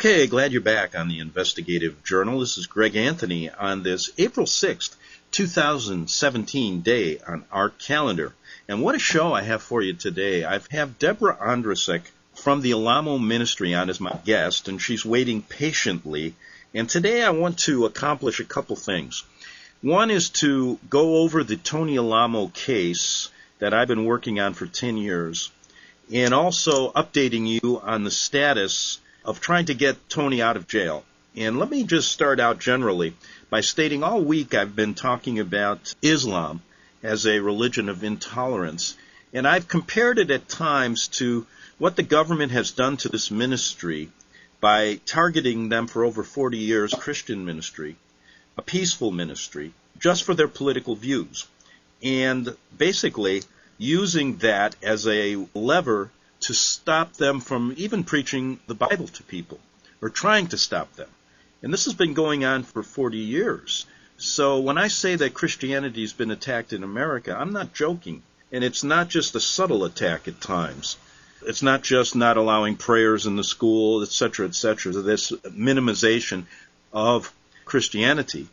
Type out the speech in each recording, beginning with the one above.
Okay, glad you're back on the Investigative Journal. This is Greg Anthony on this April 6th, 2017 day on our calendar. And what a show I have for you today. I have Deborah Ondrisek from the Alamo Ministry on as my guest, and she's waiting patiently. And today I want to accomplish a couple things. One is to go over the Tony Alamo case that I've been working on for 10 years, and also updating you on the status of trying to get Tony out of jail. And let me just start out generally by stating all week I've been talking about Islam as a religion of intolerance. And I've compared it at times to what the government has done to this ministry by targeting them for over 40 years, Christian ministry, a peaceful ministry, just for their political views. And basically using that as a lever to stop them from even preaching the Bible to people, or trying to stop them. And this has been going on for 40 years. So when I say that Christianity has been attacked in America, I'm not joking. And it's not just a subtle attack at times. It's not just not allowing prayers in the school, etc., etc., this minimization of Christianity.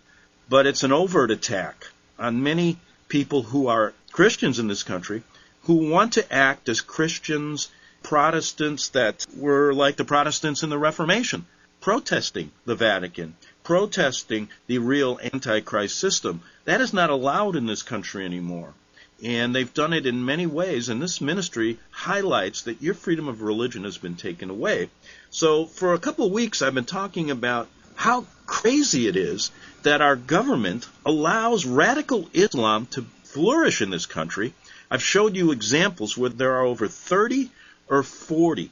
But it's an overt attack on many people who are Christians in this country who want to act as Christians, Protestants that were like the Protestants in the Reformation, protesting the Vatican, protesting the real Antichrist system. That is not allowed in this country anymore. And they've done it in many ways, and this ministry highlights that your freedom of religion has been taken away. So for a couple of weeks I've been talking about how crazy it is that our government allows radical Islam to flourish in this country. I've showed you examples where there are over 30 or 40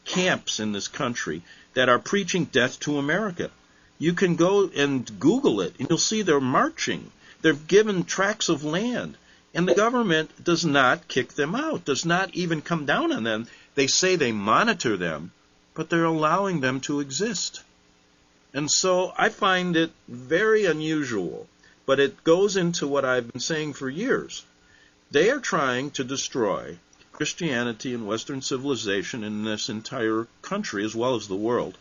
camps in this country that are preaching death to America. You can go and Google it, and you'll see they're marching. They're given tracts of land, and the government does not kick them out, does not even come down on them. They say they monitor them, but they're allowing them to exist. And so I find it very unusual, but it goes into what I've been saying for years. They are trying to destroy Christianity and Western civilization in this entire country as well as the world.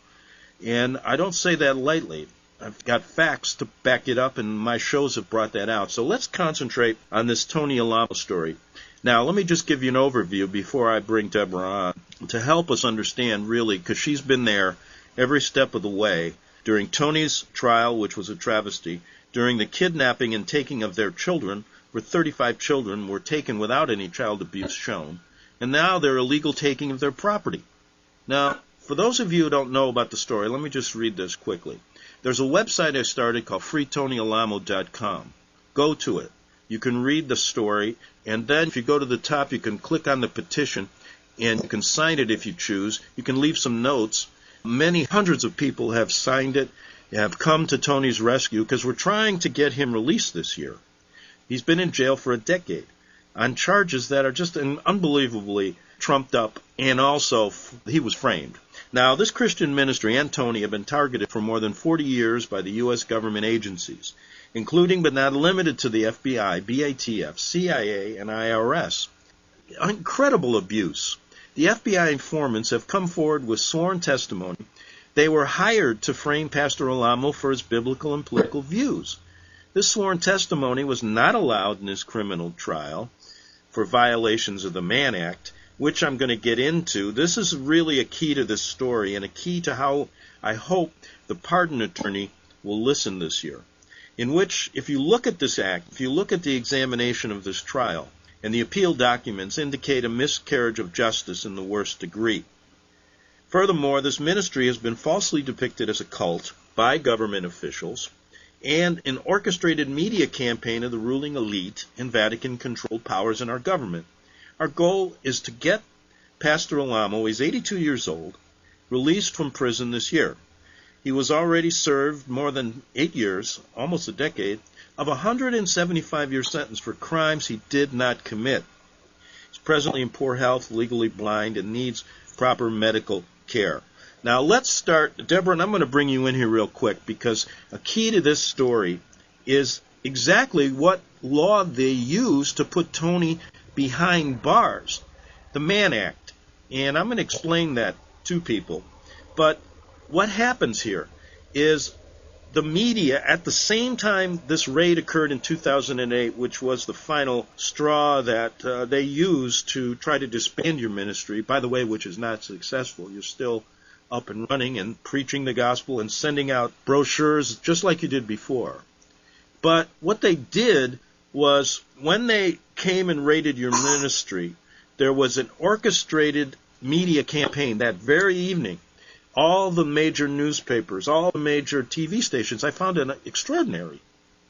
And I don't say that lightly. I've got facts to back it up, and my shows have brought that out. So let's concentrate on this Tony Alamo story. Now, let me just give you an overview before I bring Deborah on to help us understand really, because she's been there every step of the way during Tony's trial, which was a travesty, during the kidnapping and taking of their children, where 35 children were taken without any child abuse shown, and now their illegal taking of their property. Now, for those of you who don't know about the story, let me just read this quickly. There's a website I started called freetonyalamo.com. Go to it. You can read the story, and then if you go to the top, you can click on the petition, and you can sign it if you choose. You can leave some notes. Many hundreds of people have signed it, have come to Tony's rescue, because we're trying to get him released this year. He's been in jail for a decade on charges that are just unbelievably trumped up, and also he was framed. Now, this Christian ministry and Tony have been targeted for more than 40 years by the U.S. government agencies, including but not limited to the FBI, BATF, CIA, and IRS. Incredible abuse. The FBI informants have come forward with sworn testimony. They were hired to frame Pastor Alamo for his biblical and political views. This sworn testimony was not allowed in his criminal trial for violations of the Mann Act, which I'm going to get into. This is really a key to this story and a key to how I hope the pardon attorney will listen this year, in which, if you look at this act, if you look at the examination of this trial, and the appeal documents indicate a miscarriage of justice in the worst degree. Furthermore, this ministry has been falsely depicted as a cult by government officials and an orchestrated media campaign of the ruling elite and Vatican-controlled powers in our government. Our goal is to get Pastor Alamo, he's 82 years old, released from prison this year. He was already served more than 8 years, almost a decade, of a 175-year sentence for crimes he did not commit. He's presently in poor health, legally blind, and needs proper medical care. Now let's start, Deborah, and I'm going to bring you in here real quick, because a key to this story is exactly what law they use to put Tony behind bars, the Mann Act. And I'm going to explain that to people. But what happens here is the media, at the same time this raid occurred in 2008, which was the final straw that they used to try to disband your ministry, by the way, which is not successful. You're still up and running and preaching the gospel and sending out brochures just like you did before. But what they did was, when they came and raided your ministry, there was an orchestrated media campaign that very evening. All the major newspapers, all the major TV stations, I found it extraordinary,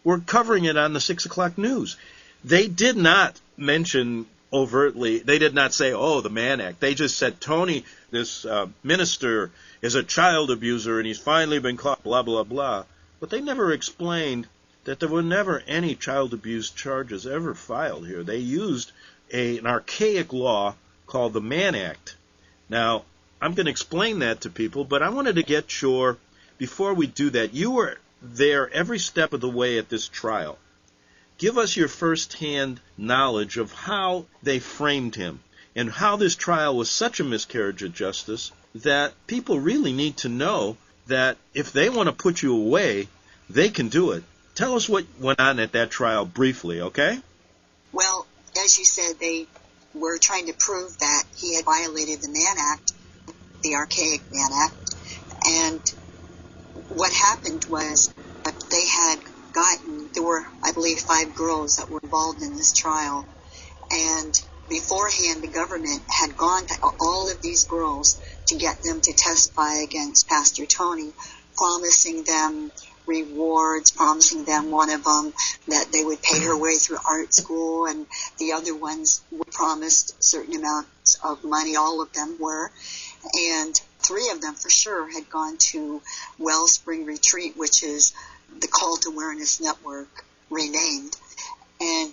were covering it on the 6 o'clock news. They did not mention overtly, they did not say, oh, the Mann Act. They just said, Tony, this minister, is a child abuser and he's finally been caught, blah, blah, blah. But they never explained that there were never any child abuse charges ever filed here. They used an archaic law called the Mann Act. Now, I'm going to explain that to people, but I wanted to get sure, before we do that, you were there every step of the way at this trial. Give us your first-hand knowledge of how they framed him and how this trial was such a miscarriage of justice that people really need to know that if they want to put you away, they can do it. Tell us what went on at that trial briefly, okay? Well, as you said, they were trying to prove that he had violated the Mann Act, the archaic Mann Act, and what happened was they had there were, I believe, 5 girls that were involved in this trial, and beforehand the government had gone to all of these girls to get them to testify against Pastor Tony, promising them rewards, promising them, one of them, that they would pay her way through art school, and the other ones were promised certain amounts of money, all of them were, and 3 of them for sure had gone to Wellspring Retreat, which is the Cult Awareness Network renamed, and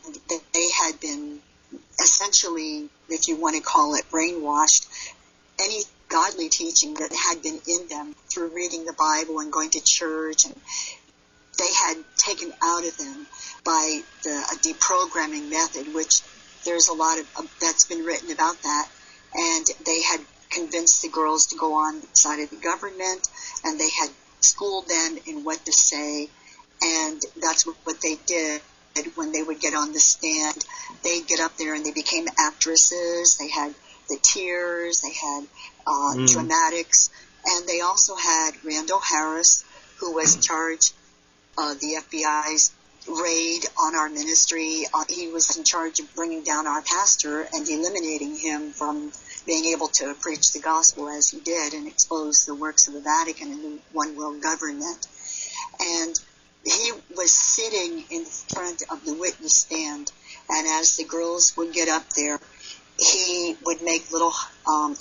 they had been essentially, if you want to call it, brainwashed. Any godly teaching that had been in them through reading the Bible and going to church, and they had taken out of them by a deprogramming method, which there's a lot of that's been written about that, and they had convinced the girls to go on the side of the government, and they had schooled them in what to say, and that's what they did. When they would get on the stand, they'd get up there and they became actresses. They had the tears, they had dramatics, and they also had Randall Harris, who was in charge of the FBI's raid on our ministry. He was in charge of bringing down our pastor and eliminating him from being able to preach the gospel as he did and expose the works of the Vatican and the one world government. And he was sitting in front of the witness stand, and as the girls would get up there, he would make little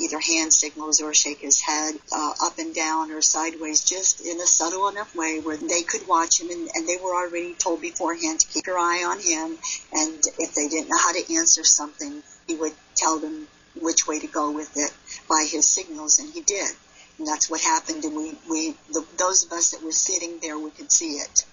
either hand signals or shake his head up and down or sideways, just in a subtle enough way where they could watch him, and they were already told beforehand to keep your eye on him, and if they didn't know how to answer something, he would tell them which way to go with it by his signals, and he did. And that's what happened, and those of us that were sitting there, we could see it.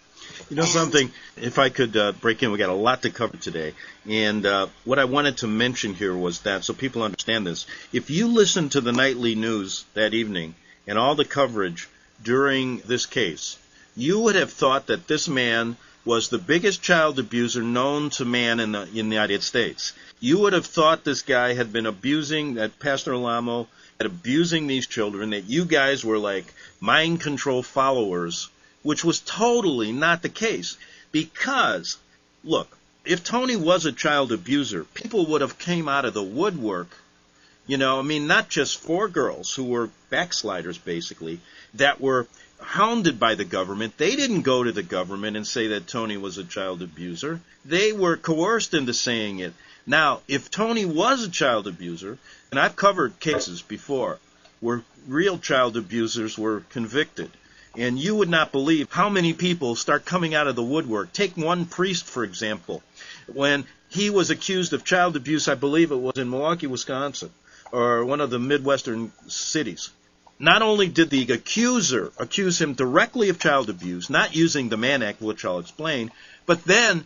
You know something, if I could break in, we got a lot to cover today, and what I wanted to mention here was that, so people understand this, if you listen to the nightly news that evening and all the coverage during this case, you would have thought that this man was the biggest child abuser known to man in the United States. You would have thought this guy had been abusing, that Pastor Alamo had abusing these children, that you guys were like mind control followers, which was totally not the case. Because, look, if Tony was a child abuser, people would have came out of the woodwork, you know, I mean, not just 4 girls who were backsliders, basically, that were hounded by the government. They didn't go to the government and say that Tony was a child abuser. They were coerced into saying it. Now, if Tony was a child abuser, and I've covered cases before where real child abusers were convicted, and you would not believe how many people start coming out of the woodwork. Take one priest, for example. When he was accused of child abuse, I believe it was in Milwaukee, Wisconsin, or one of the Midwestern cities. Not only did the accuser accuse him directly of child abuse, not using the Mann Act, which I'll explain, but then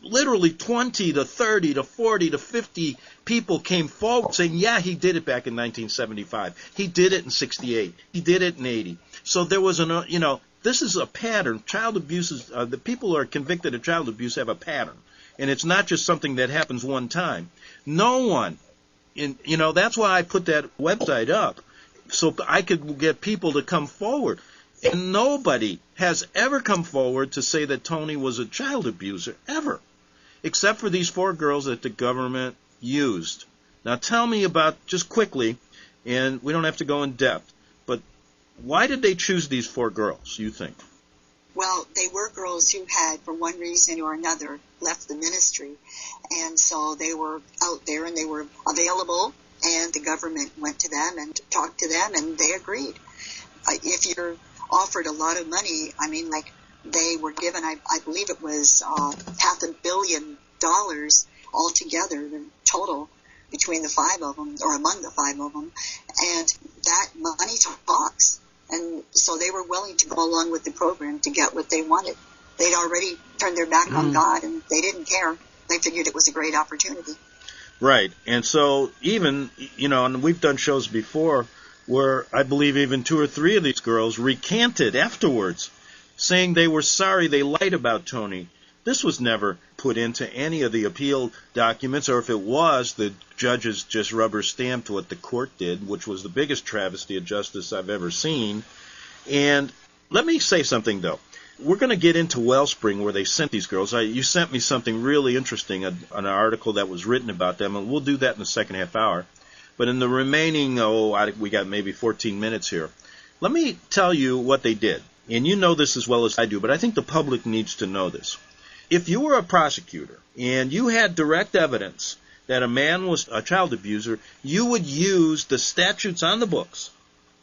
literally 20 to 30 to 40 to 50 people came forward saying, yeah, he did it back in 1975. He did it in 68. He did it in 80. So there was this is a pattern. Child abuse is, the people who are convicted of child abuse have a pattern. And it's not just something that happens one time. No one, that's why I put that website up, so I could get people to come forward. And nobody has ever come forward to say that Tony was a child abuser, ever, except for these 4 girls that the government used. Now tell me about, just quickly, and we don't have to go in depth, but why did they choose these 4 girls, you think? Well, they were girls who had, for one reason or another, left the ministry. And so they were out there and they were available, and the government went to them and talked to them, and they agreed. If you're offered a lot of money, they were given, I believe it was $500 million altogether, the total between the 5 of them, or among the 5 of them, and that money talks. And so they were willing to go along with the program to get what they wanted. They'd already turned their back on God, and they didn't care. They figured it was a great opportunity. Right. And so even, and we've done shows before where I believe even 2 or 3 of these girls recanted afterwards, saying they were sorry they lied about Tony. This was never put into any of the appeal documents, or if it was, the judges just rubber stamped what the court did, which was the biggest travesty of justice I've ever seen. And let me say something, though. We're going to get into Wellspring, where they sent these girls. You sent me something really interesting, an article that was written about them, and we'll do that in the second half hour. But in the remaining, we got maybe 14 minutes here. Let me tell you what they did. And you know this as well as I do, but I think the public needs to know this. If you were a prosecutor and you had direct evidence that a man was a child abuser, you would use the statutes on the books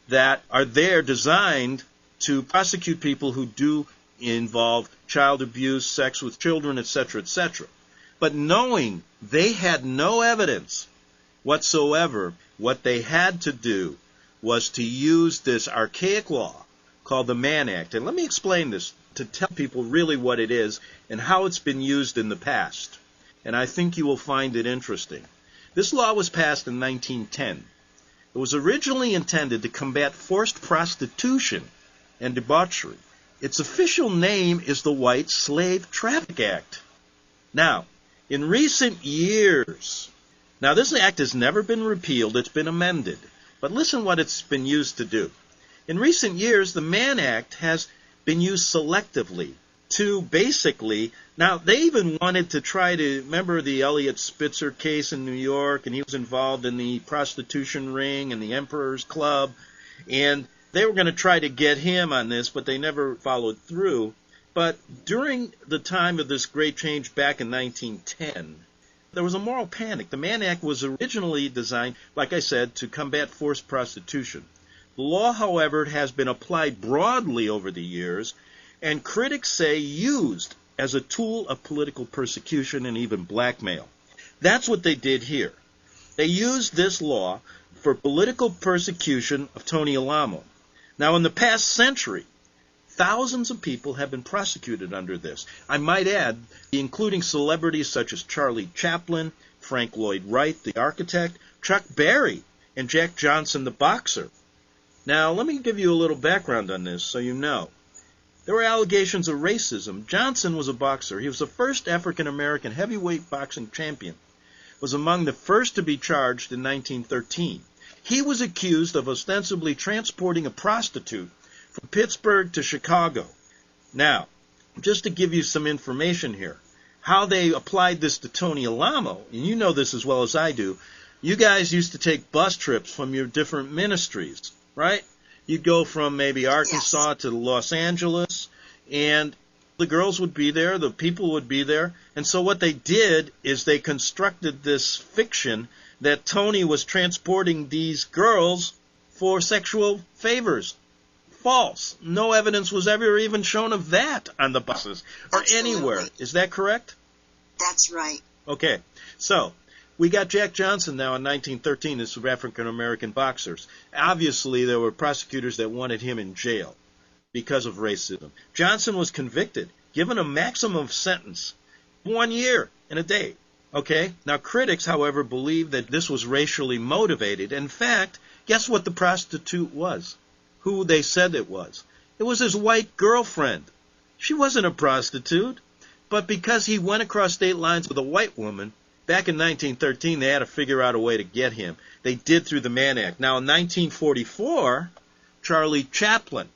that are there designed to prosecute people who do involve child abuse, sex with children, etc., etc. But knowing they had no evidence whatsoever, what they had to do was to use this archaic law called the Mann Act. And let me explain this to tell people really what it is and how it's been used in the past. And I think you will find it interesting. This law was passed in 1910. It was originally intended to combat forced prostitution and debauchery. Its official name is the White Slave Traffic Act. Now, in recent years, this act has never been repealed, it's been amended. But listen what it's been used to do. In recent years, the Mann Act has been used selectively to basically, now they even wanted to try to, remember the Elliot Spitzer case in New York, and he was involved in the prostitution ring and the Emperor's Club, and they were going to try to get him on this, but they never followed through. But during the time of this great change back in 1910, there was a moral panic. The Mann Act was originally designed, like I said, to combat forced prostitution. The law, however, has been applied broadly over the years, and critics say used as a tool of political persecution and even blackmail. That's what they did here. They used this law for political persecution of Tony Alamo. Now, in the past century, thousands of people have been prosecuted under this. I might add, including celebrities such as Charlie Chaplin, Frank Lloyd Wright, the architect, Chuck Berry, and Jack Johnson, the boxer. Now, let me give you a little background on this so you know. There were allegations of racism. Johnson was a boxer. He was the first African-American heavyweight boxing champion. Was among the first to be charged in 1913. He was accused of ostensibly transporting a prostitute from Pittsburgh to Chicago. Now, just to give you some information here, how they applied this to Tony Alamo, and you know this as well as I do, you guys used to take bus trips from your different ministries, right? You'd go from maybe Arkansas to Los Angeles, and the girls would be there, the people would be there, and so what they did is they constructed this fiction that Tony was transporting these girls for sexual favors. False. No evidence was ever even shown of that on the buses or anywhere. Is that correct? That's right. Okay. So, we got Jack Johnson now in 1913 as African-American boxers. Obviously, there were prosecutors that wanted him in jail because of racism. Johnson was convicted, given a maximum sentence, 1 year and a day. Okay? Now, critics, however, believe that this was racially motivated. In fact, guess what the prostitute was? Who they said it was? It was his white girlfriend. She wasn't a prostitute. But because he went across state lines with a white woman, back in 1913, they had to figure out a way to get him. They did through the Mann Act. Now, in 1944, Charlie Chaplin,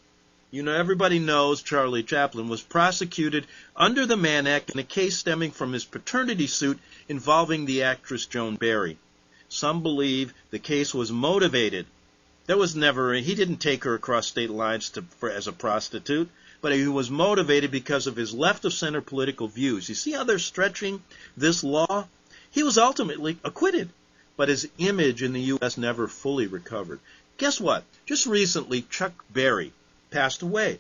everybody knows Charlie Chaplin, was prosecuted under the Mann Act in a case stemming from his paternity suit involving the actress Joan Barry. Some believe the case was motivated. He didn't take her across state lines as a prostitute, but he was motivated because of his left-of-center political views. You see how they're stretching this law? He was ultimately acquitted, but his image in the U.S. never fully recovered. Guess what? Just recently, Chuck Berry passed away.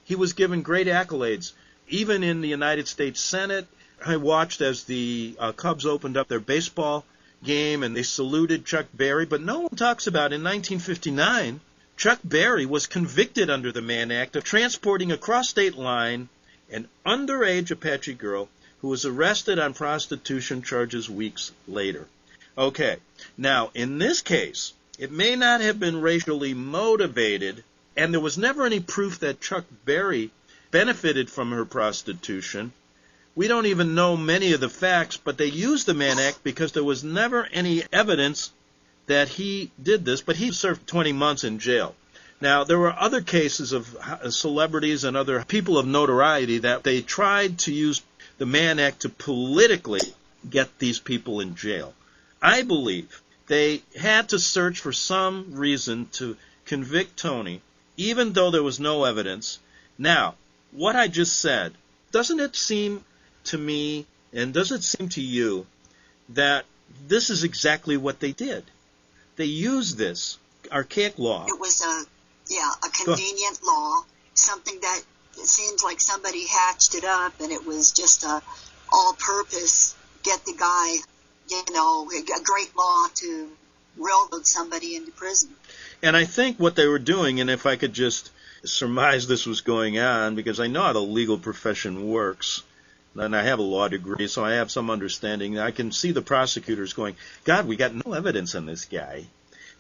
He was given great accolades, even in the United States Senate. I watched as the Cubs opened up their baseball game, and they saluted Chuck Berry, but no one talks about in 1959, Chuck Berry was convicted under the Mann Act of transporting across state line an underage Apache girl who was arrested on prostitution charges weeks later. Okay, now in this case, it may not have been racially motivated, and there was never any proof that Chuck Berry benefited from her prostitution. We don't even know many of the facts, but they used the Mann Act because there was never any evidence that he did this, but he served 20 months in jail. Now, there were other cases of celebrities and other people of notoriety that they tried to use the Mann Act to politically get these people in jail. I believe they had to search for some reason to convict Tony, even though there was no evidence. Now, what I just said, doesn't it seem to me, and does it seem to you, that this is exactly what they did? They used this archaic law. It was a convenient law, something that it seems like somebody hatched it up, and it was just a all-purpose, get the guy, a great law to railroad somebody into prison. And I think what they were doing, and if I could just surmise this was going on, because I know how the legal profession works, and I have a law degree, so I have some understanding. I can see the prosecutors going, God, we got no evidence on this guy,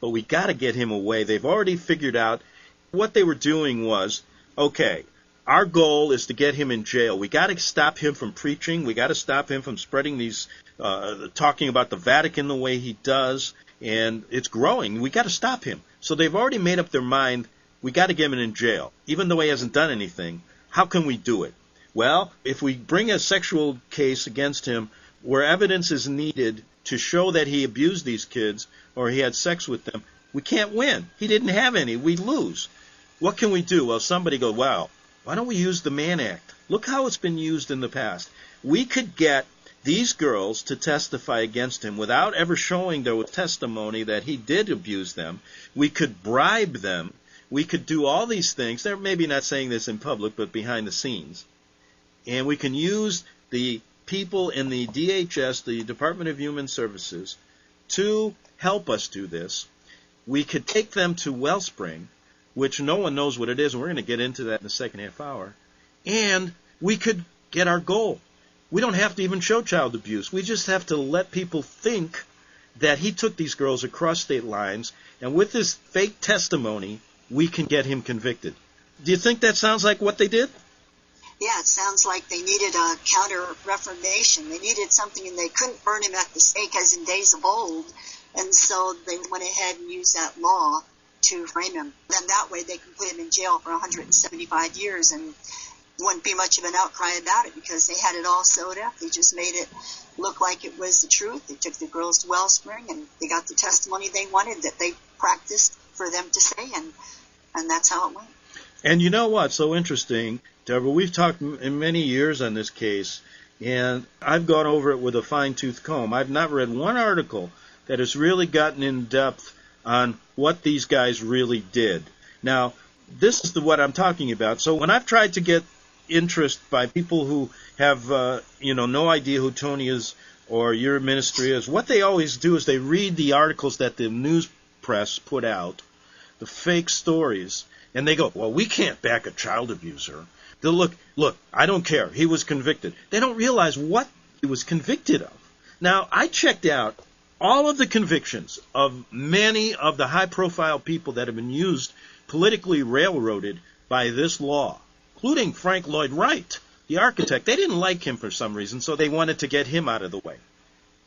but we got to get him away. They've already figured out what they were doing was, okay, our goal is to get him in jail. We got to stop him from preaching. We got to stop him from spreading these, talking about the Vatican the way he does, and it's growing. We got to stop him. So they've already made up their mind, we got to get him in jail. Even though he hasn't done anything, how can we do it? Well, if we bring a sexual case against him where evidence is needed to show that he abused these kids or he had sex with them, we can't win. He didn't have any. We lose. What can we do? Well, somebody go, wow, why don't we use the Mann Act? Look how it's been used in the past. We could get these girls to testify against him without ever showing there was testimony that he did abuse them. We could bribe them. We could do all these things. They're maybe not saying this in public, but behind the scenes. And we can use the people in the DHS, the Department of Human Services, to help us do this. We could take them to Wellspring, which no one knows what it is, and we're going to get into that in the second half hour. And we could get our goal. We don't have to even show child abuse. We just have to let people think that he took these girls across state lines, and with this fake testimony, we can get him convicted. Do you think that sounds like what they did? Yeah, it sounds like they needed a counter-reformation. They needed something, and they couldn't burn him at the stake as in days of old. And so they went ahead and used that law to frame him. Then that way they could put him in jail for 175 years, and wouldn't be much of an outcry about it because they had it all sewed up. They just made it look like it was the truth. They took the girls to Wellspring, and they got the testimony they wanted that they practiced for them to say, and that's how it went. And you know what's so interesting, Deborah? We've talked in many years on this case, and I've gone over it with a fine-tooth comb. I've not read one article that has really gotten in depth on what these guys really did. Now, this is what I'm talking about. So when I've tried to get interest by people who have, no idea who Tony is or your ministry is, what they always do is they read the articles that the news press put out, the fake stories, and they go, well, we can't back a child abuser. They'll look, I don't care. He was convicted. They don't realize what he was convicted of. Now, I checked out all of the convictions of many of the high-profile people that have been used, politically railroaded by this law, including Frank Lloyd Wright, the architect. They didn't like him for some reason, so they wanted to get him out of the way.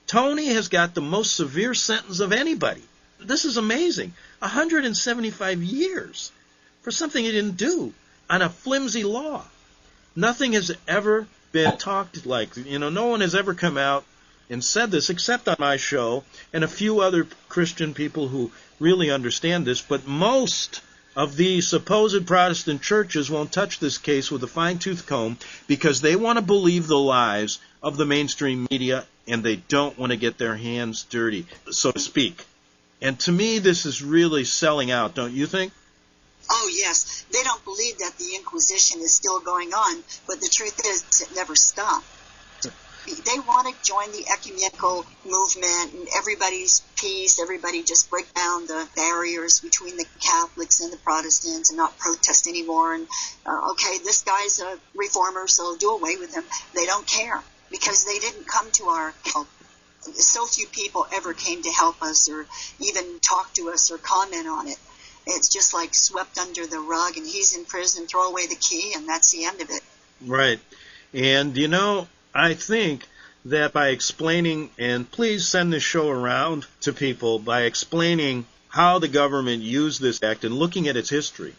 Tony has got the most severe sentence of anybody. This is amazing. 175 years for something he didn't do on a flimsy law. Nothing has ever been talked like, no one has ever come out and said this except on my show and a few other Christian people who really understand this, but most of the supposed Protestant churches won't touch this case with a fine-tooth comb because they want to believe the lies of the mainstream media and they don't want to get their hands dirty, so to speak. And to me, this is really selling out, don't you think? Oh, yes. They don't believe that the Inquisition is still going on, but the truth is it never stopped. They want to join the ecumenical movement and everybody's peace, everybody just break down the barriers between the Catholics and the Protestants and not protest anymore. And, okay, this guy's a reformer, so do away with him. They don't care because they didn't come to our help. So few people ever came to help us or even talk to us or comment on it. It's just like swept under the rug, and he's in prison, throw away the key, and that's the end of it. Right. And, I think that by explaining, and please send this show around to people, by explaining how the government used this act and looking at its history,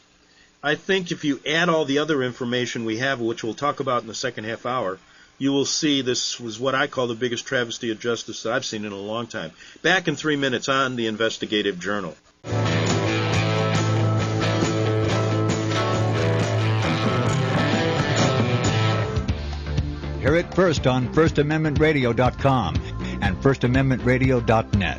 I think if you add all the other information we have, which we'll talk about in the second half hour, you will see this was what I call the biggest travesty of justice that I've seen in a long time. Back in 3 minutes on the Investigative Journal. Hear it first on FirstAmendmentRadio.com and FirstAmendmentRadio.net.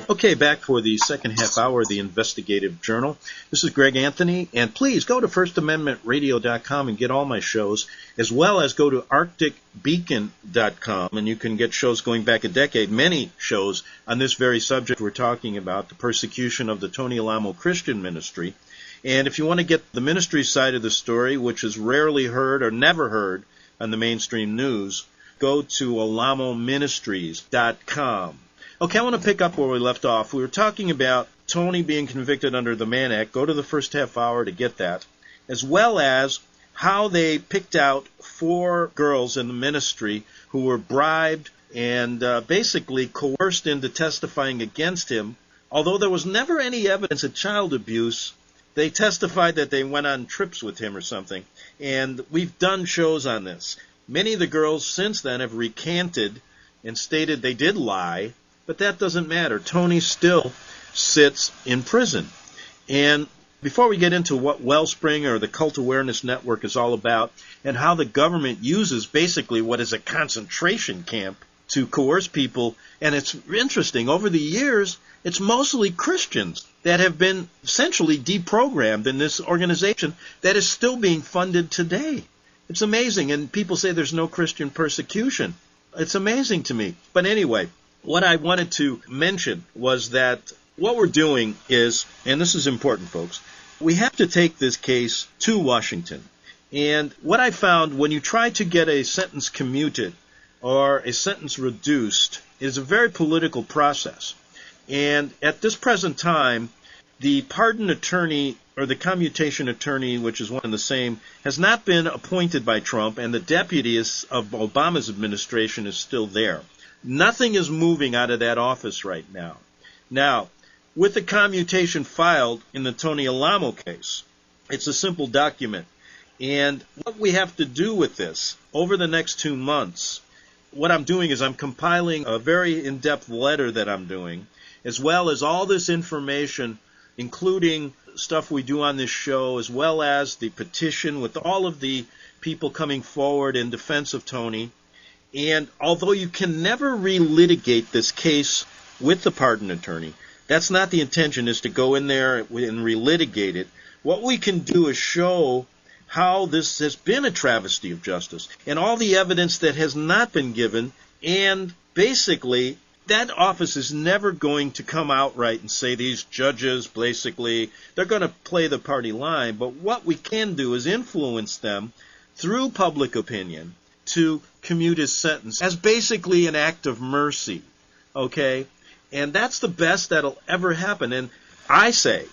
Okay, back for the second half hour of the Investigative Journal. This is Greg Anthony, and please go to FirstAmendmentRadio.com and get all my shows, as well as go to ArcticBeacon.com, and you can get shows going back a decade, many shows on this very subject we're talking about, the persecution of the Tony Alamo Christian Ministry. And if you want to get the ministry side of the story, which is rarely heard or never heard on the mainstream news, go to alamoministries.com. Okay, I want to pick up where we left off. We were talking about Tony being convicted under the Mann Act. Go to the first half hour to get that, as well as how they picked out 4 girls in the ministry who were bribed and basically coerced into testifying against him. Although there was never any evidence of child abuse, they testified that they went on trips with him or something, and we've done shows on this. Many of the girls since then have recanted and stated they did lie, but that doesn't matter. Tony still sits in prison. And before we get into what Wellspring or the Cult Awareness Network is all about and how the government uses basically what is a concentration camp to coerce people, and it's interesting, over the years, it's mostly Christians that have been essentially deprogrammed in this organization that is still being funded today. It's amazing, and people say there's no Christian persecution. It's amazing to me. But anyway, what I wanted to mention was that what we're doing is, and this is important, folks, we have to take this case to Washington. And what I found when you try to get a sentence commuted or a sentence reduced is a very political process. And at this present time, the pardon attorney or the commutation attorney, which is one and the same, has not been appointed by Trump, and the deputy of Obama's administration is still there. Nothing is moving out of that office right now. Now, with the commutation filed in the Tony Alamo case, it's a simple document. And what we have to do with this over the next 2 months, what I'm doing is I'm compiling a very in-depth letter that I'm doing, as well as all this information, including stuff we do on this show, as well as the petition with all of the people coming forward in defense of Tony. And although you can never relitigate this case with the pardon attorney, that's not the intention, is to go in there and relitigate it. What we can do is show how this has been a travesty of justice and all the evidence that has not been given, and basically that office is never going to come out right and say these judges, basically, they're going to play the party line. But what we can do is influence them through public opinion to commute his sentence as basically an act of mercy, okay? And that's the best that'll ever happen. And I say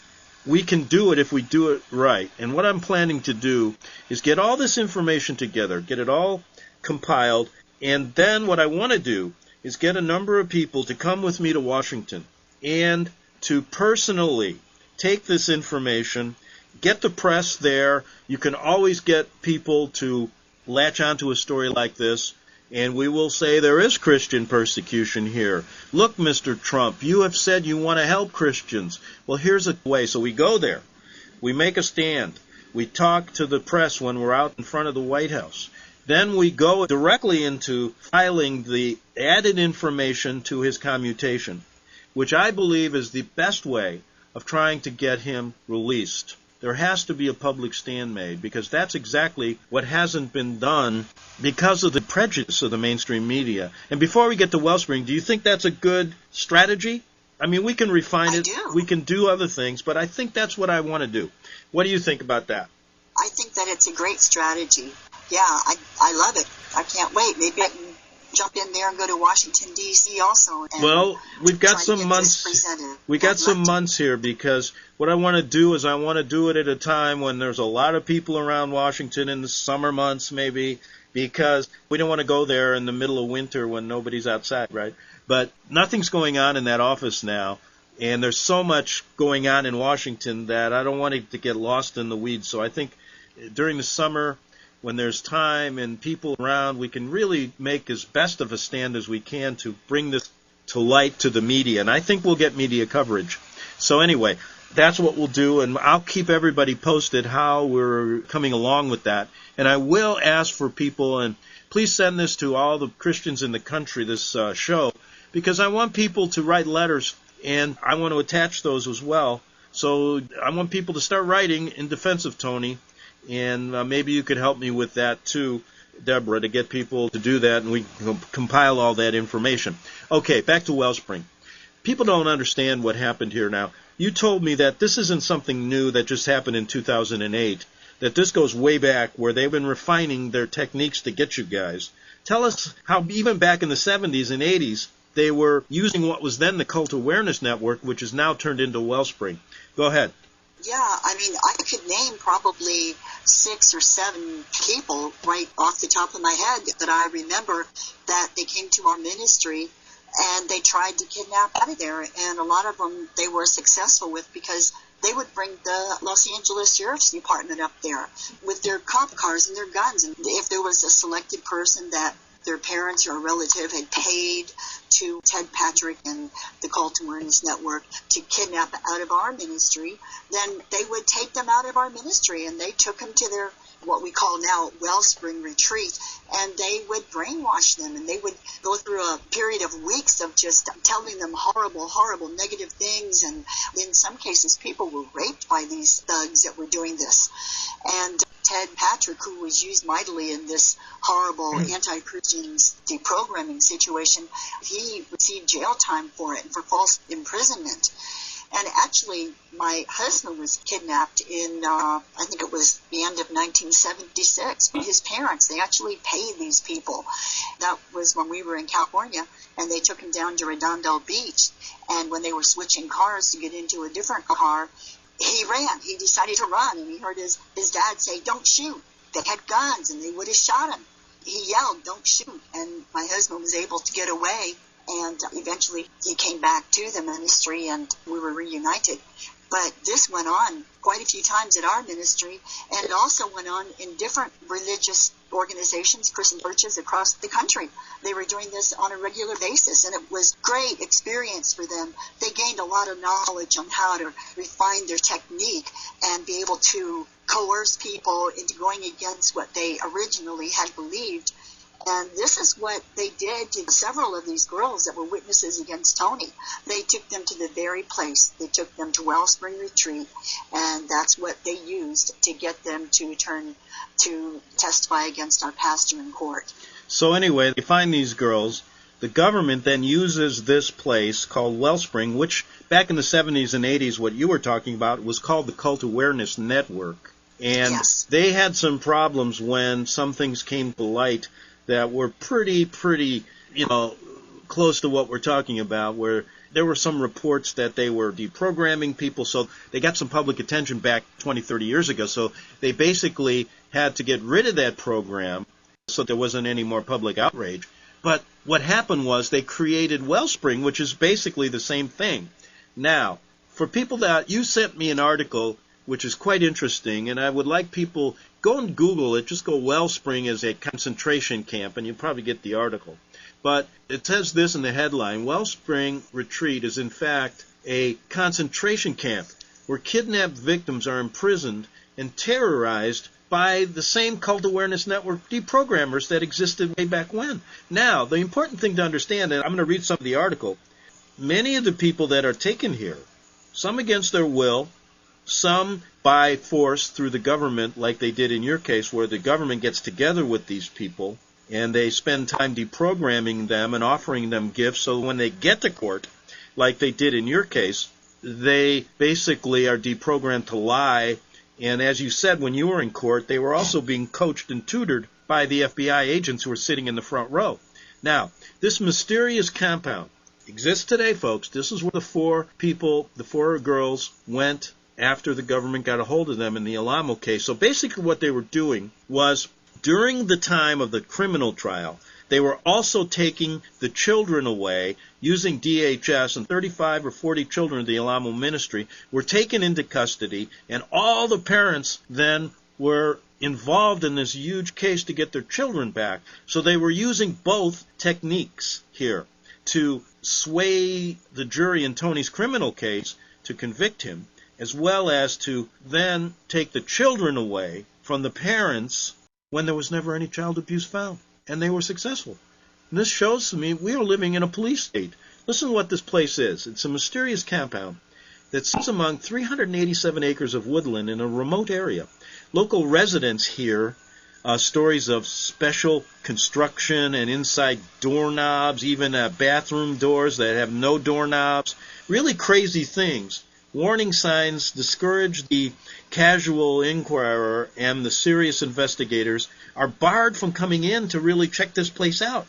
we can do it if we do it right. And what I'm planning to do is get all this information together, get it all compiled, and then what I want to do is get a number of people to come with me to Washington and to personally take this information, get the press there. You can always get people to latch onto a story like this, and we will say there is Christian persecution here. Look, Mr. Trump, you have said you want to help Christians. Well, here's a way. So we go there. We make a stand. We talk to the press when we're out in front of the White House. Then we go directly into filing the added information to his commutation, which I believe is the best way of trying to get him released. There has to be a public stand made, because that's exactly what hasn't been done because of the prejudice of the mainstream media. And before we get to Wellspring, do you think that's a good strategy? I mean, we can refine it. We can do other things, but I think that's what I want to do. What do you think about that? I think that it's a great strategy. Yeah, I love it. I can't wait. Maybe I can jump in there and go to Washington, D.C. also. And well, we've got some months. We got some months here, because what I want to do is I want to do it at a time when there's a lot of people around Washington in the summer months, maybe, because we don't want to go there in the middle of winter when nobody's outside, right? But nothing's going on in that office now, and there's so much going on in Washington that I don't want it to get lost in the weeds. So I think during the summer, when there's time and people around, we can really make as best of a stand as we can to bring this to light to the media. And I think we'll get media coverage. So anyway, that's what we'll do, and I'll keep everybody posted how we're coming along with that. And I will ask for people, and please send this to all the Christians in the country, this show, because I want people to write letters, and I want to attach those as well. So I want people to start writing in defense of Tony. And maybe you could help me with that too, Deborah, to get people to do that, and we can compile all that information. Okay, back to Wellspring. People don't understand what happened here now. You told me that this isn't something new that just happened in 2008, that this goes way back, where they've been refining their techniques to get you guys. Tell us how even back in the 70s and 80s, they were using what was then the Cult Awareness Network, which is now turned into Wellspring. Go ahead. Yeah, I mean, I could name probably 6 or 7 people right off the top of my head that I remember that they came to our ministry and they tried to kidnap out of there. And a lot of them they were successful with, because they would bring the Los Angeles Sheriff's Department up there with their cop cars and their guns. And if there was a selected person that their parents or a relative had paid to Ted Patrick and the Cult Awareness Network to kidnap out of our ministry, then they would take them out of our ministry, and they took them to their, what we call now, Wellspring Retreat, and they would brainwash them, and they would go through a period of weeks of just telling them horrible, negative things, and in some cases people were raped by these thugs that were doing this. And Ted Patrick, who was used mightily in this horrible anti-Christian deprogramming situation, he received jail time for it, for false imprisonment. And actually, my husband was kidnapped in, I think it was the end of 1976. His parents, they actually paid these people. That was when we were in California, and they took him down to Redondo Beach. And when they were switching cars to get into a different car, he ran. He decided to run, and he heard his dad say, "Don't shoot." They had guns, and they would have shot him. He yelled, "Don't shoot." And my husband was able to get away, and eventually he came back to the ministry, and we were reunited. But this went on quite a few times at our ministry, and it also went on in different religious organizations, Christian churches across the country. They were doing this on a regular basis, and it was great experience for them. They gained a lot of knowledge on how to refine their technique and be able to coerce people into going against what they originally had believed. And this is what they did to several of these girls that were witnesses against Tony. They took them to the very place. They took them to Wellspring Retreat, and that's what they used to get them to turn to testify against our pastor in court. So anyway, they find these girls. The government then uses this place called Wellspring, which back in the 70s and 80s, what you were talking about, was called the Cult Awareness Network. And yes. they had some problems when some things came to light that were pretty, close to what we're talking about, where there were some reports that they were deprogramming people, so they got some public attention back 20, 30 years ago. So they basically had to get rid of that program so there wasn't any more public outrage. But what happened was they created Wellspring, which is basically the same thing. Now, for people that you sent me an article which is quite interesting, and I would like people, go and Google it, just go Wellspring as a concentration camp, and you'll probably get the article. But it says this in the headline: Wellspring Retreat is in fact a concentration camp where kidnapped victims are imprisoned and terrorized by the same cult awareness network deprogrammers that existed way back when. Now, the important thing to understand, and I'm going to read some of the article, many of the people that are taken here, some against their will, some by force through the government, like they did in your case, where the government gets together with these people and they spend time deprogramming them and offering them gifts, so when they get to court, like they did in your case, they basically are deprogrammed to lie. And as you said, when you were in court, they were also being coached and tutored by the FBI agents who were sitting in the front row. Now, this mysterious compound exists today, folks. This is where the four girls went after the government got a hold of them in the Alamo case. So basically what they were doing was, during the time of the criminal trial, they were also taking the children away using DHS, and 35 or 40 children of the Alamo ministry were taken into custody, and all the parents then were involved in this huge case to get their children back. So they were using both techniques here to sway the jury in Tony's criminal case to convict him, as well as to then take the children away from the parents when there was never any child abuse found. And they were successful. And this shows to me we are living in a police state. Listen to what this place is. It's a mysterious compound that sits among 387 acres of woodland in a remote area. Local residents hear stories of special construction and inside doorknobs, even bathroom doors that have no doorknobs. Really crazy things. Warning signs discourage the casual inquirer, and the serious investigators are barred from coming in to really check this place out.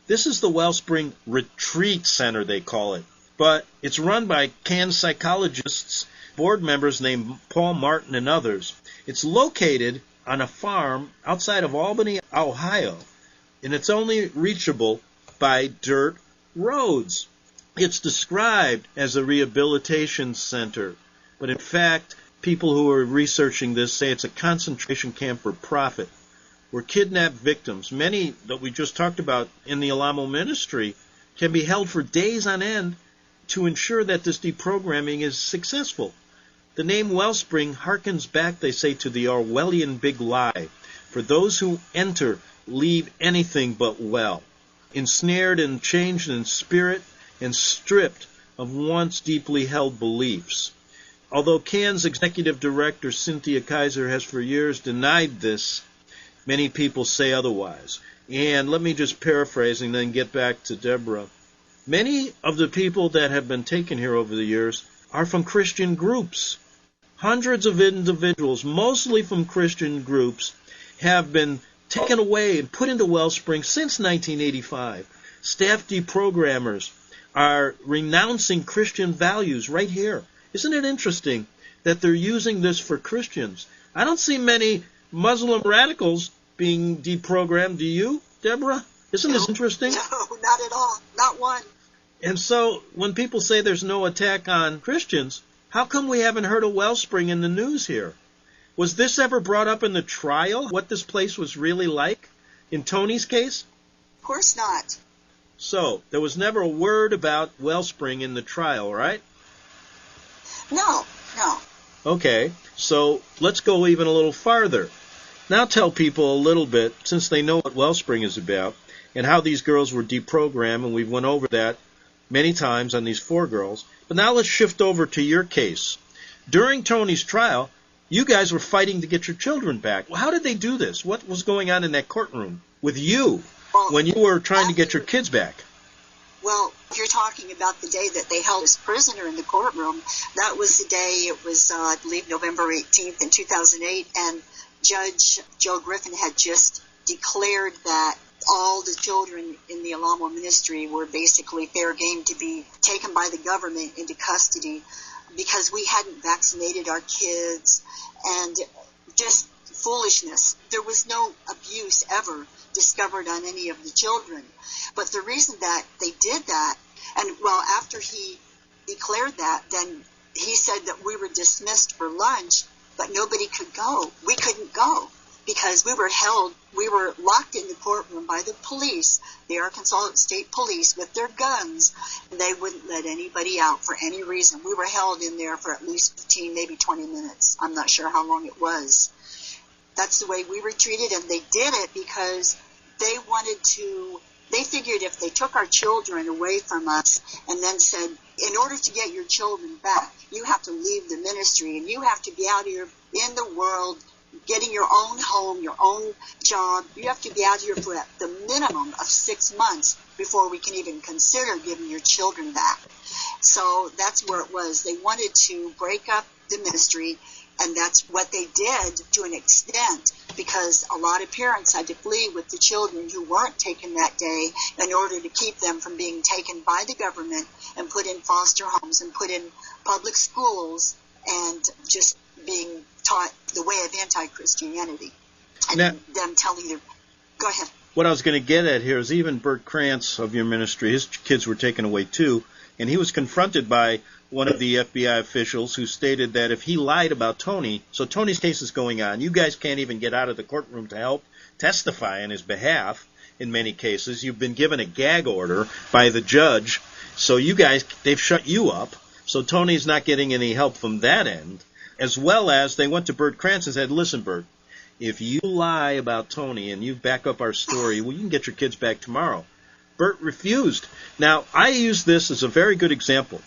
This is the Wellspring Retreat Center, they call it. But it's run by canned psychologists, board members named Paul Martin and others. It's located on a farm outside of Albany, Ohio, and it's only reachable by dirt roads. It's described as a rehabilitation center, but in fact, people who are researching this say it's a concentration camp for profit, where kidnapped victims, many that we just talked about in the Alamo ministry, can be held for days on end to ensure that this deprogramming is successful. The name Wellspring harkens back, they say, to the Orwellian big lie. For those who enter, leave anything but well, ensnared and changed in spirit, and stripped of once deeply held beliefs. Although CAN's executive director, Cynthia Kaiser, has for years denied this, many people say otherwise. And let me just paraphrase and then get back to Deborah. Many of the people that have been taken here over the years are from Christian groups. Hundreds of individuals, mostly from Christian groups, have been taken away and put into Wellspring since 1985. Staff deprogrammers are renouncing Christian values right here. Isn't it interesting that they're using this for Christians? I don't see many Muslim radicals being deprogrammed. Do you, Deborah? Isn't this interesting? No, not at all. Not one. And so when people say there's no attack on Christians, how come we haven't heard of Wellspring in the news here? Was this ever brought up in the trial, what this place was really like in Tony's case? Of course not. So, there was never a word about Wellspring in the trial, right? No. Okay, so let's go even a little farther. Now tell people a little bit, since they know what Wellspring is about, and how these girls were deprogrammed, and we've went over that many times on these 4 girls. But now let's shift over to your case. During Tony's trial, you guys were fighting to get your children back. Well, how did they do this? What was going on in that courtroom with you when you were trying to get your kids back? Well, if you're talking about the day that they held his prisoner in the courtroom, that was the day, it was, I believe, November 18th in 2008, and Judge Joe Griffin had just declared that all the children in the Alamo ministry were basically fair game to be taken by the government into custody because we hadn't vaccinated our kids, and just foolishness. There was no abuse ever discovered on any of the children. But the reason that they did that, and well, after he declared that, then he said that we were dismissed for lunch, but nobody could go. We couldn't go because we were locked in the courtroom by the police, the Arkansas State Police, with their guns, and they wouldn't let anybody out for any reason. We were held in there for at least 15, maybe 20 minutes. I'm not sure how long it was. That's the way we were treated, and they did it because they figured if they took our children away from us and then said, in order to get your children back, you have to leave the ministry and you have to be out here in the world getting your own home, your own job. You have to be out here for the minimum of 6 months before we can even consider giving your children back. So that's where it was. They wanted to break up the ministry, and that's what they did to an extent, because a lot of parents had to flee with the children who weren't taken that day in order to keep them from being taken by the government and put in foster homes and put in public schools and just being taught the way of anti-Christianity. And now, them telling them, go ahead. What I was going to get at here is even Bert Krantz of your ministry, his kids were taken away too, and he was confronted by one of the FBI officials who stated that if he lied about Tony, so Tony's case is going on, you guys can't even get out of the courtroom to help testify on his behalf in many cases. You've been given a gag order by the judge, so you guys, they've shut you up, so Tony's not getting any help from that end, as well as they went to Bert Krantz and said, listen, Bert, if you lie about Tony and you back up our story, well, you can get your kids back tomorrow. Bert refused. Now, I use this as a very good example.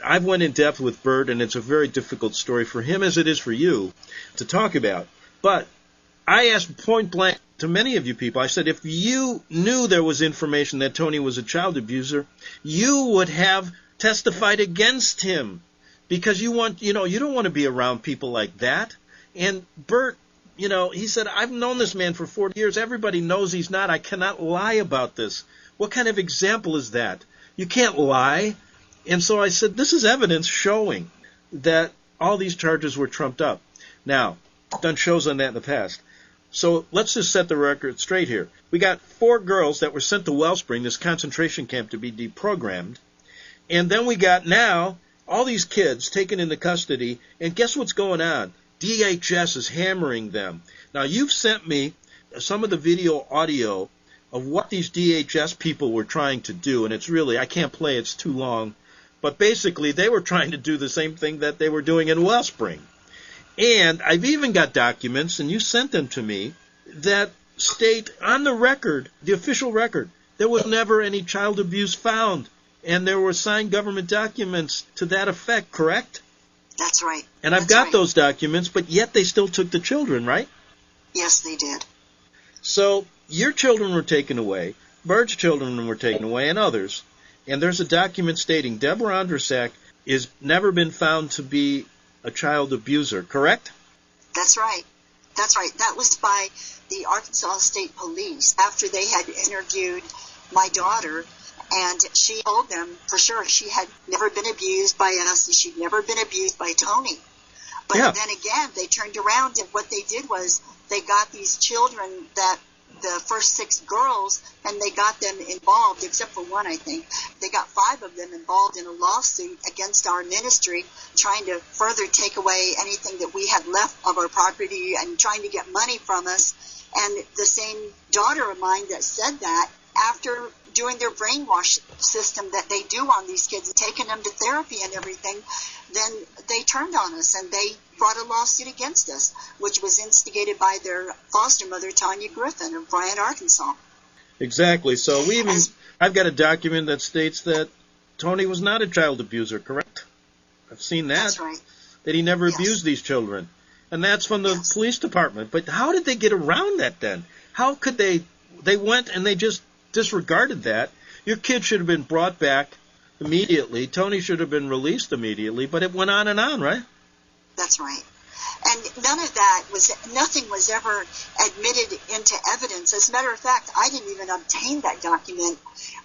I've went in depth with Bert, and it's a very difficult story for him as it is for you to talk about. But I asked point blank to many of you people, I said, if you knew there was information that Tony was a child abuser, you would have testified against him because you don't want to be around people like that. And Bert, he said, I've known this man for 40 years. Everybody knows he's not. I cannot lie about this. What kind of example is that? You can't lie. And so I said, this is evidence showing that all these charges were trumped up. Now, I've done shows on that in the past. So let's just set the record straight here. We got 4 girls that were sent to Wellspring, this concentration camp, to be deprogrammed. And then we got now all these kids taken into custody. And guess what's going on? DHS is hammering them. Now, you've sent me some of the video audio of what these DHS people were trying to do. And it's really, I can't play, it's too long. But basically, they were trying to do the same thing that they were doing in Wellspring. And I've even got documents, and you sent them to me, that state on the record, the official record, there was never any child abuse found. And there were signed government documents to that effect, correct? That's right. And I've got those documents, but yet they still took the children, right? Yes, they did. So your children were taken away, Bert's children were taken away, and others. And there's a document stating Deborah Ondrisek is never been found to be a child abuser, correct? That's right. That's right. That was by the Arkansas State Police after they had interviewed my daughter, and she told them for sure she had never been abused by us and she'd never been abused by Tony. But then again, they turned around, and what they did was they got these children, that the first 6 girls, and they got them involved, except for one, I think. They got 5 of them involved in a lawsuit against our ministry, trying to further take away anything that we had left of our property and trying to get money from us. And the same daughter of mine that said that, after doing their brainwash system that they do on these kids, taking them to therapy and everything, then they turned on us and they brought a lawsuit against us, which was instigated by their foster mother, Tanya Griffin of Bryant, Arkansas. Exactly. So I've got a document that states that Tony was not a child abuser, correct? I've seen that. That's right. That he never abused these children. And that's from the police department. But how did they get around that then? How could they went and they just disregarded that. Your kid should have been brought back immediately. Tony should have been released immediately, but it went on and on, right? That's right. And nothing was ever admitted into evidence. As a matter of fact, I didn't even obtain that document.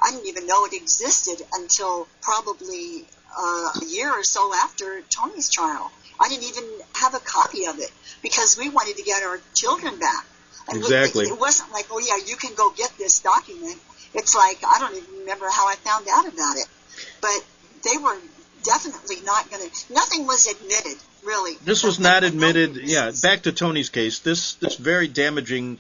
I didn't even know it existed until probably a year or so after Tony's trial. I didn't even have a copy of it because we wanted to get our children back. And exactly. It wasn't like, oh yeah, you can go get this document. It's like, I don't even remember how I found out about it. But they were definitely not going to, nothing was admitted, really. This was not admitted, yeah, back to Tony's case, this very damaging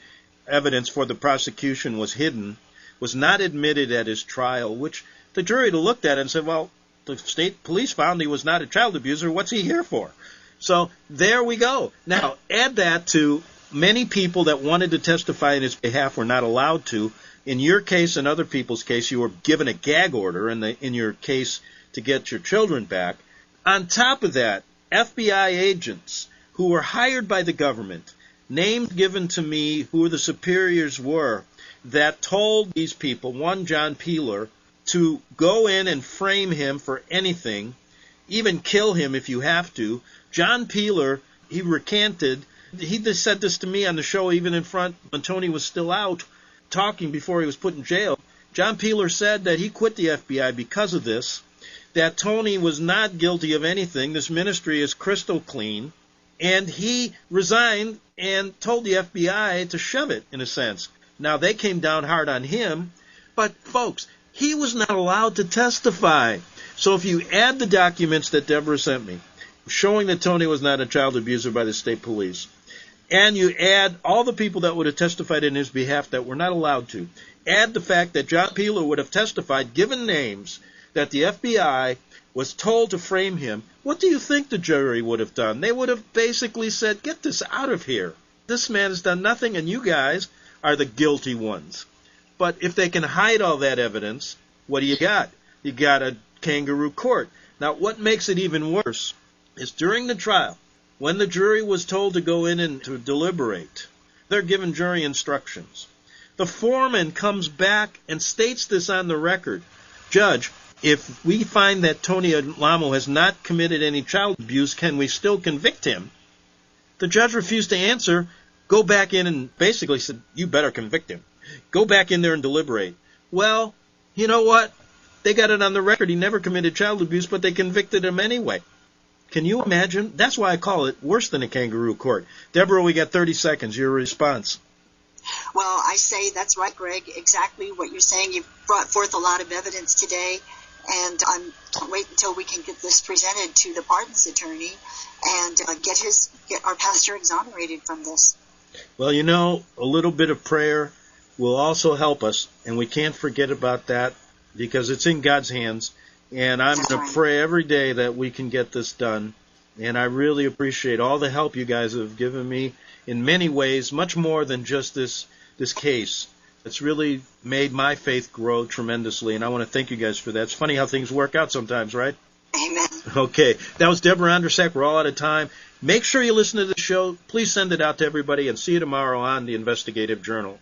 evidence for the prosecution was hidden, was not admitted at his trial, which the jury looked at and said, well, the state police found he was not a child abuser, what's he here for? So there we go. Now, add that to many people that wanted to testify in his behalf were not allowed to. In your case and other people's case, you were given a gag order in your case to get your children back. On top of that, FBI agents who were hired by the government, names given to me who the superiors were, that told these people, one John Peeler, to go in and frame him for anything, even kill him if you have to. John Peeler, he recanted. He just said this to me on the show even in front when Tony was still out talking before he was put in jail. John Peeler said that he quit the FBI because of this, that Tony was not guilty of anything. This ministry is crystal clean. And he resigned and told the FBI to shove it, in a sense. Now, they came down hard on him, but, folks, he was not allowed to testify. So if you add the documents that Deborah sent me, showing that Tony was not a child abuser by the state police, and you add all the people that would have testified in his behalf that were not allowed to, add the fact that John Peeler would have testified, given names, that the FBI was told to frame him, what do you think the jury would have done? They would have basically said, get this out of here. This man has done nothing, and you guys are the guilty ones. But if they can hide all that evidence, what do you got? You got a kangaroo court. Now, what makes it even worse is during the trial, when the jury was told to go in and to deliberate, they're given jury instructions. The foreman comes back and states this on the record. Judge, if we find that Tony Alamo has not committed any child abuse, can we still convict him? The judge refused to answer, go back in and basically said, you better convict him. Go back in there and deliberate. Well, you know what? They got it on the record. He never committed child abuse, but they convicted him anyway. Can you imagine? That's why I call it worse than a kangaroo court. Deborah, we got 30 seconds. Your response. Well, I say that's right, Greg. Exactly what you're saying. You've brought forth a lot of evidence today, and I'm wait until we can get this presented to the pardons attorney and get our pastor exonerated from this. Well, you know, a little bit of prayer will also help us, and we can't forget about that because it's in God's hands. And I'm going to pray every day that we can get this done. And I really appreciate all the help you guys have given me in many ways, much more than just this case. It's really made my faith grow tremendously, and I want to thank you guys for that. It's funny how things work out sometimes, right? Amen. Okay, that was Deborah Ondrisek. We're all out of time. Make sure you listen to the show. Please send it out to everybody, and see you tomorrow on the Investigative Journal.